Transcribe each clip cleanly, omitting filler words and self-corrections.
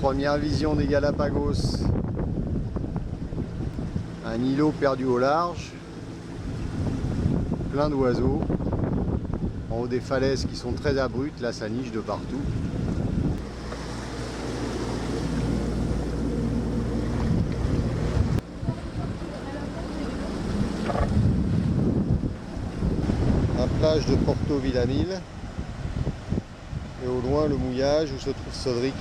Première vision des Galapagos. Un îlot perdu au large, plein d'oiseaux, en haut des falaises qui sont très abruptes, là ça niche de partout. La plage de Porto Villamil et au loin le mouillage où se trouve Sodric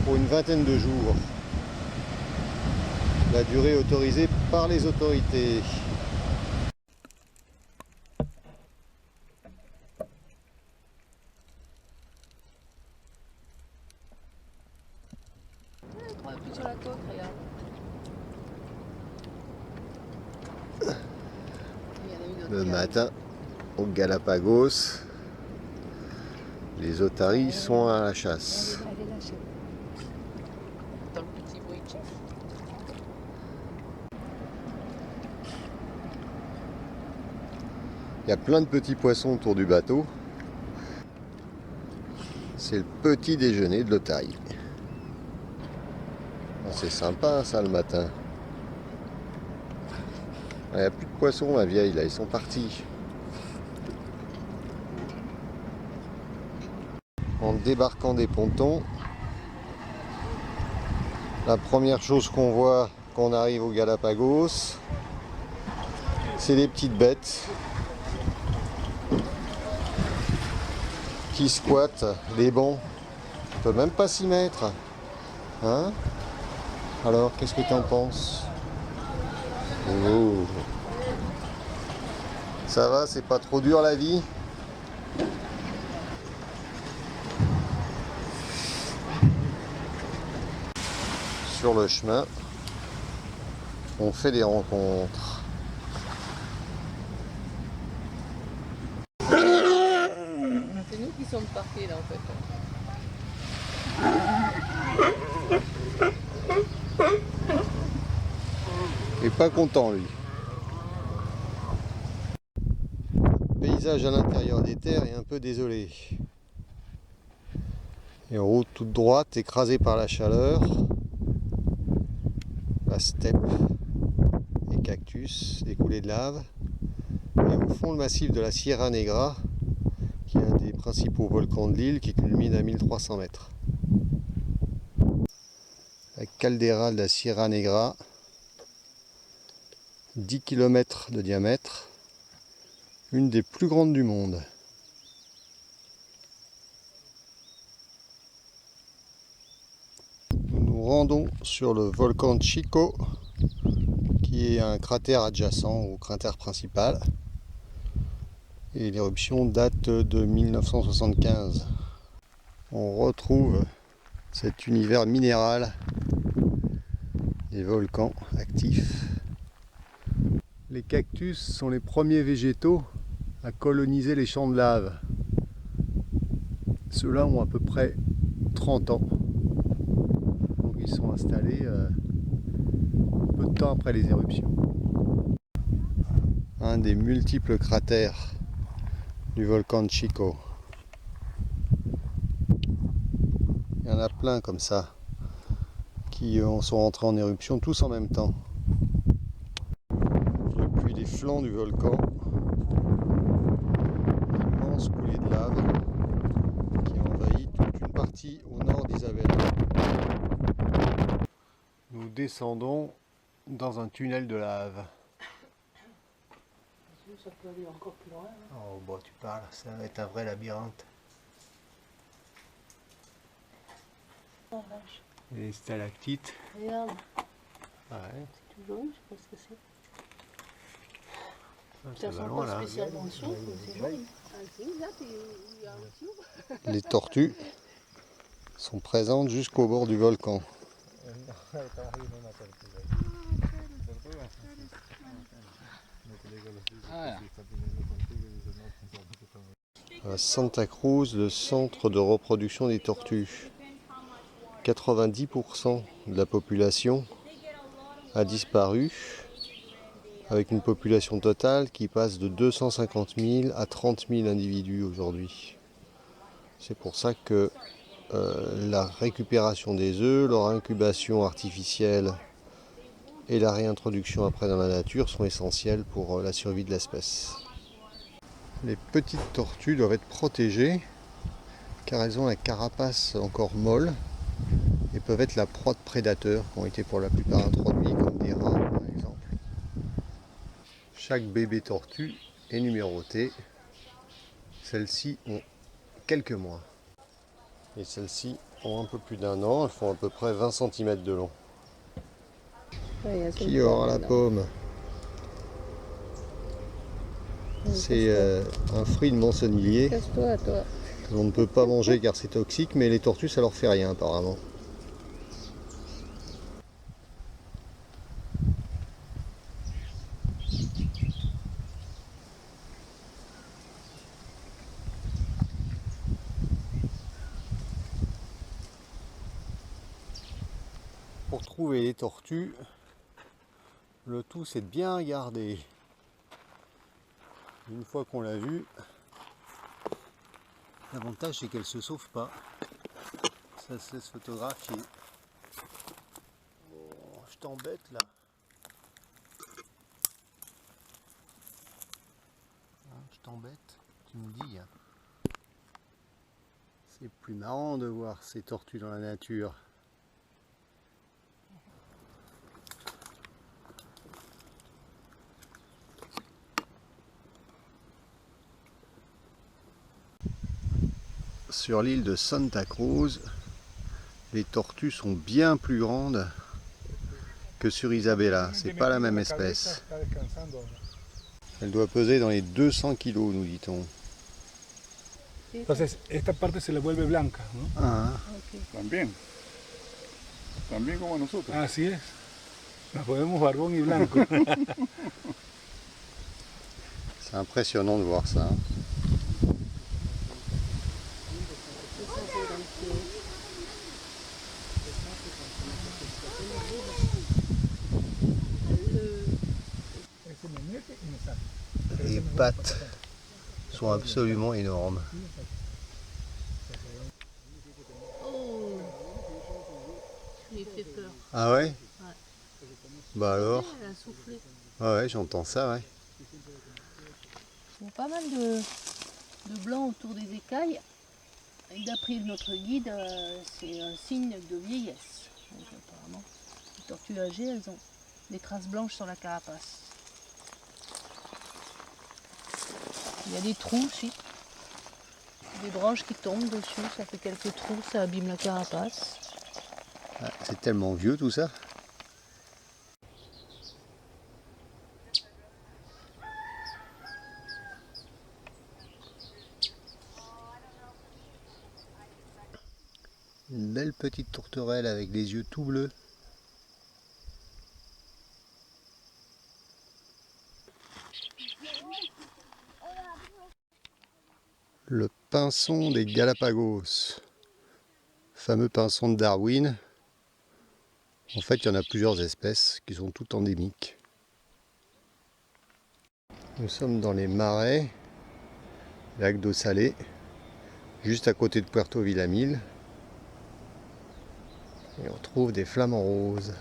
pour une vingtaine de jours. La durée autorisée par les autorités. Sur la côte, regarde. Le matin au Galapagos, les otaries sont à la chasse. Elle est lâchée. Dans le petit bruit de chef. Il y a plein de petits poissons autour du bateau. C'est le petit déjeuner de l'otarie. C'est sympa ça le matin. Il n'y a plus de poissons, la vieille, là, ils sont partis. En débarquant des pontons, la première chose qu'on voit quand on arrive au Galapagos, c'est les petites bêtes qui squattent les bancs. On peut même pas s'y mettre. Hein? Alors, qu'est-ce que tu en penses? Oh. Ça va, c'est pas trop dur la vie? Sur le chemin, on fait des rencontres. C'est nous qui sommes partis là en fait. Il est pas content lui. Le paysage à l'intérieur des terres est un peu désolé. Et en route toute droite, écrasée par la chaleur, la steppe, les cactus, des coulées de lave. Et au fond le massif de la Sierra Negra, qui est un des principaux volcans de l'île, qui culmine à 1300 mètres. La caldeira de la Sierra Negra, 10 km de diamètre, une des plus grandes du monde. Nous nous rendons sur le volcan Chico, qui est un cratère adjacent au cratère principal. Et l'éruption date de 1975. On retrouve cet univers minéral des volcans actifs. Les cactus sont les premiers végétaux à coloniser les champs de lave. Ceux-là ont à peu près 30 ans. Donc ils sont installés peu de temps après les éruptions. Un des multiples cratères du volcan de Chico. Il y en a plein comme ça qui sont entrés en éruption tous en même temps. Depuis les flancs du volcan, immense coulée de lave qui a envahi toute une partie au nord d'Isabela. Nous descendons dans un tunnel de lave. Ça peut aller encore plus loin. Hein. Oh bah tu parles, ça va être un vrai labyrinthe. Oh, vache. Les stalactites. Regarde, Ouais. c'est tout jaune, je sais pas ce que c'est. Ça Ça va sent loin, pas là. spécialement chaud, c'est jaune. Les tortues sont présentes jusqu'au bord du volcan. À Santa Cruz, le centre de reproduction des tortues. 90% de la population a disparu, avec une population totale qui passe de 250 000 à 30 000 individus aujourd'hui. C'est pour ça que la récupération des œufs, leur incubation artificielle et la réintroduction après dans la nature sont essentielles pour la survie de l'espèce. Les petites tortues doivent être protégées car elles ont la carapace encore molle et peuvent être la proie de prédateurs qui ont été pour la plupart introduits comme des rats par exemple. Chaque bébé tortue est numéroté. Celles-ci ont quelques mois. Et celles-ci ont un peu plus d'1 an, elles font à peu près 20 cm de long. Ouais, Qui aura la pomme? C'est un fruit de mançonnier. Casse-toi, toi. On ne peut pas manger car c'est toxique, mais les tortues ça leur fait rien apparemment. Pour trouver les tortues, le tout c'est de bien regarder. Une fois qu'on l'a vue, l'avantage c'est qu'elle se sauve pas. Ça se laisse photographier. Oh, je t'embête là. Hein, je t'embête, tu me dis. Hein. C'est plus marrant de voir ces tortues dans la nature. Sur l'île de Santa Cruz, les tortues sont bien plus grandes que sur Isabela. C'est pas la même espèce. Elle doit peser dans les 200 kg, nous dit-on. Entonces, esta parte se le vuelve blanca, ¿no? Ah, También. También como nosotros. Así es. Nos podemos barbón y blanco. c'est impressionnant de voir ça. Les pattes sont absolument énormes. Oh, je lui ai fait peur. Ah ouais? Bah alors? Elle a soufflé. Ah ouais, j'entends ça, ouais. Ils ont pas mal de blanc autour des écailles. Et d'après notre guide, c'est un signe de vieillesse. Donc, apparemment, les tortues âgées, elles ont des traces blanches sur la carapace. Il y a des trous aussi. Des branches qui tombent dessus, ça fait quelques trous, ça abîme la carapace. Ah, c'est tellement vieux tout ça. Une belle petite tourterelle avec des yeux tout bleus. Le pinson des Galapagos, fameux pinson de Darwin. En fait, il y en a plusieurs espèces qui sont toutes endémiques. Nous sommes dans les marais, lac d'eau salée, juste à côté de Puerto Villamil. Et on trouve des flamants roses.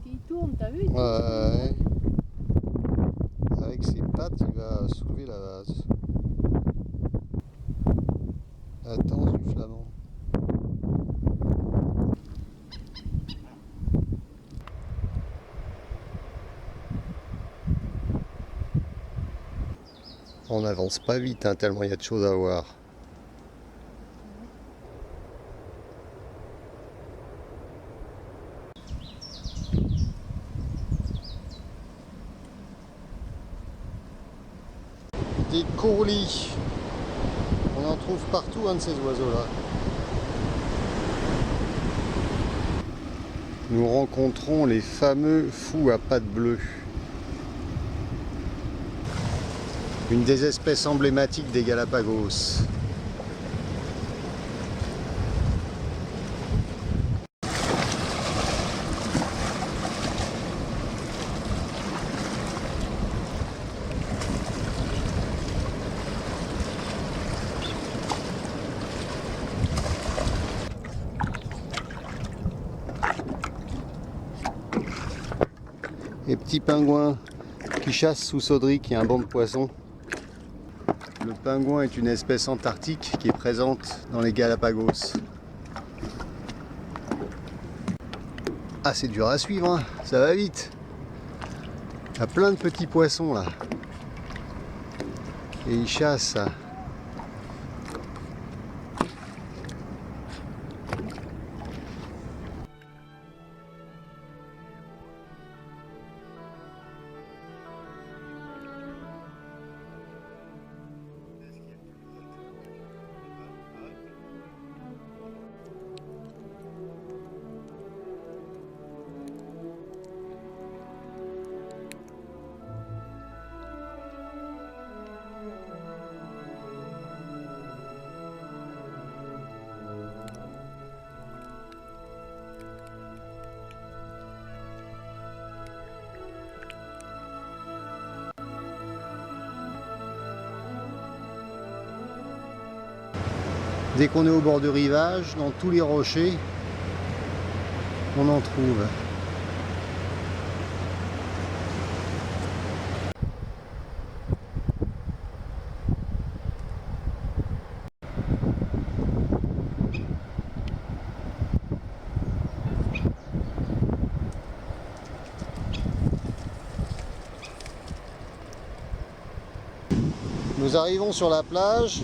Il tourne, t'as vu? Ouais. Avec ses pattes, il va soulever la vase. La danse du flamand. On n'avance pas vite, hein, tellement il y a de choses à voir. Des courlis. On en trouve partout, un de ces oiseaux-là. Nous rencontrons les fameux fous à pattes bleues. Une des espèces emblématiques des Galapagos. Et petit pingouin qui chasse sous Saudry, qui est un banc de poissons. Le pingouin est une espèce antarctique qui est présente dans les Galapagos. Ah, c'est dur à suivre, hein, ça va vite. Il y a plein de petits poissons là. Et ils chassent. Dès qu'on est au bord du rivage, dans tous les rochers, on en trouve. Nous arrivons sur la plage.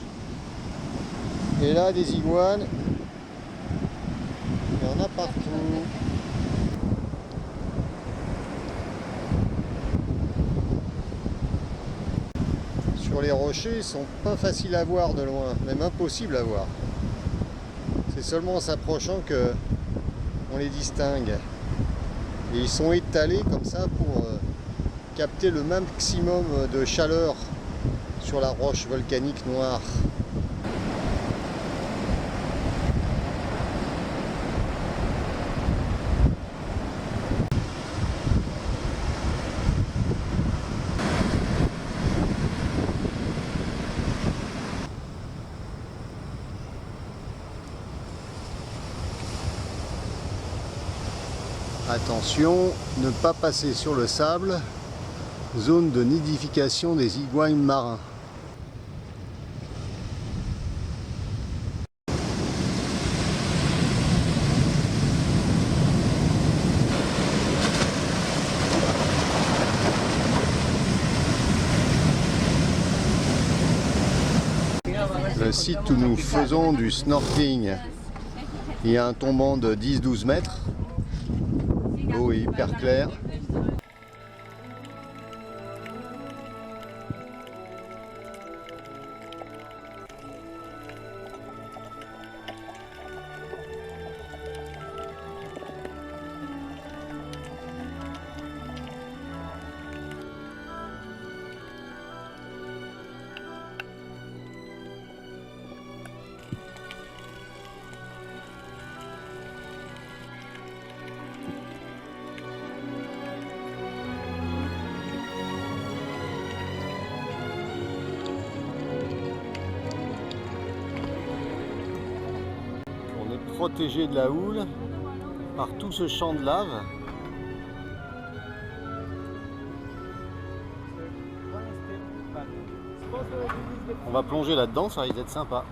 Et là, des iguanes, il y en a partout. Sur les rochers, ils sont pas faciles à voir de loin, même impossible à voir. C'est seulement en s'approchant que on les distingue. Et ils sont étalés comme ça pour capter le maximum de chaleur sur la roche volcanique noire. Attention, ne pas passer sur le sable, zone de nidification des iguanes marins. Le site où nous faisons du snorkeling, il y a un tombant de 10-12 mètres. L'eau est hyper claire. Protégé de la houle par tout ce champ de lave. On va plonger là-dedans, ça risque d'être sympa.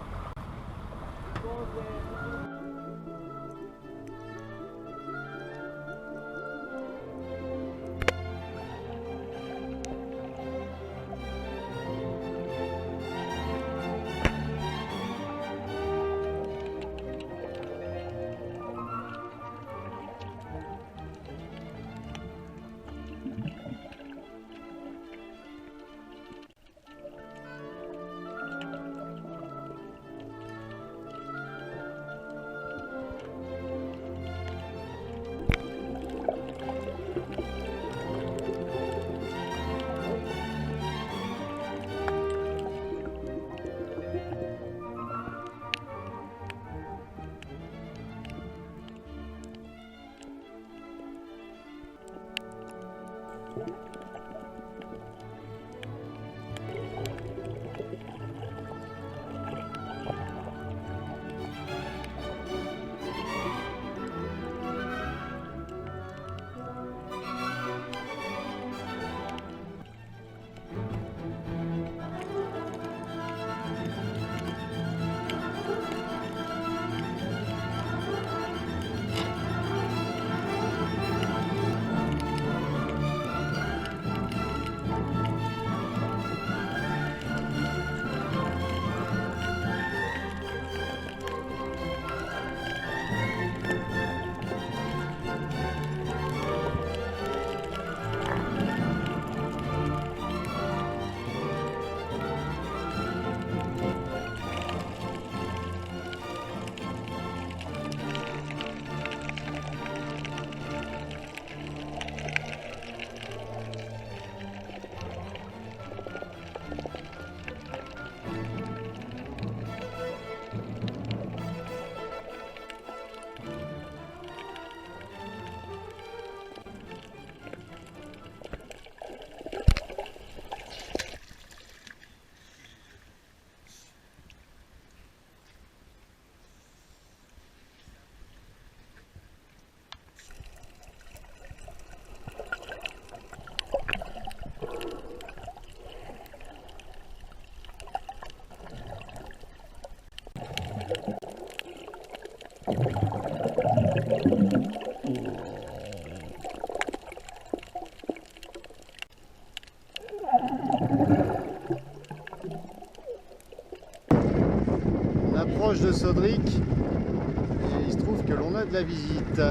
On approche de Sodric et il se trouve que l'on a de la visite.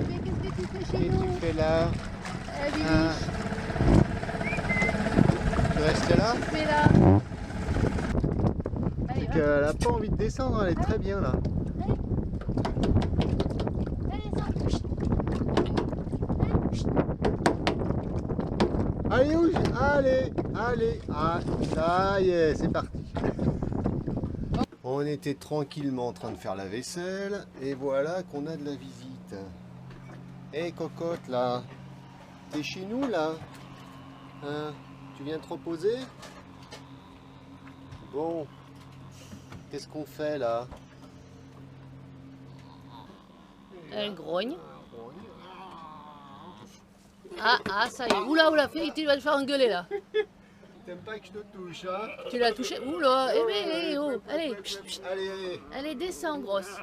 Mais qu'est-ce que tu fais Qu'est-ce chez que nous? tu fais là? Bibiche, Tu restes là? tu fais là. Allez, C'est va. qu'elle n'a pas envie de descendre, elle est très bien là. Allez, sors. Chut. Allez, où? Allez, allez, ah, ça y est, c'est parti. On était tranquillement en train de faire la vaisselle et voilà qu'on a de la visite. Hé cocotte là, t'es chez nous là? Hein? Tu viens te reposer? Bon, qu'est-ce qu'on fait là? Elle grogne. Ah, ça y est. Oula, tu vas te faire engueuler là. T'aimes pas que je te touche, hein? Tu l'as touché. Oula, oh. Allez, chut, chut. Allez, allez. Allez, descends, grosse.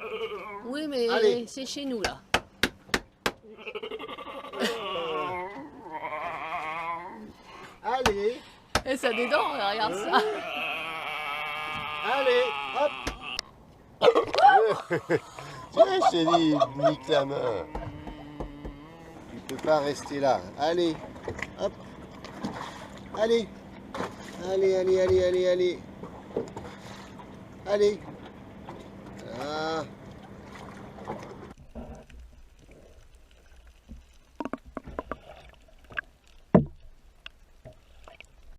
Oui, mais Allez. c'est chez nous là. Allez, Et ça dédent, regarde ça. allez, hop. Tiens, chérie, nique la main. Tu peux pas rester là. Allez, hop. Allez. Allez. Allez.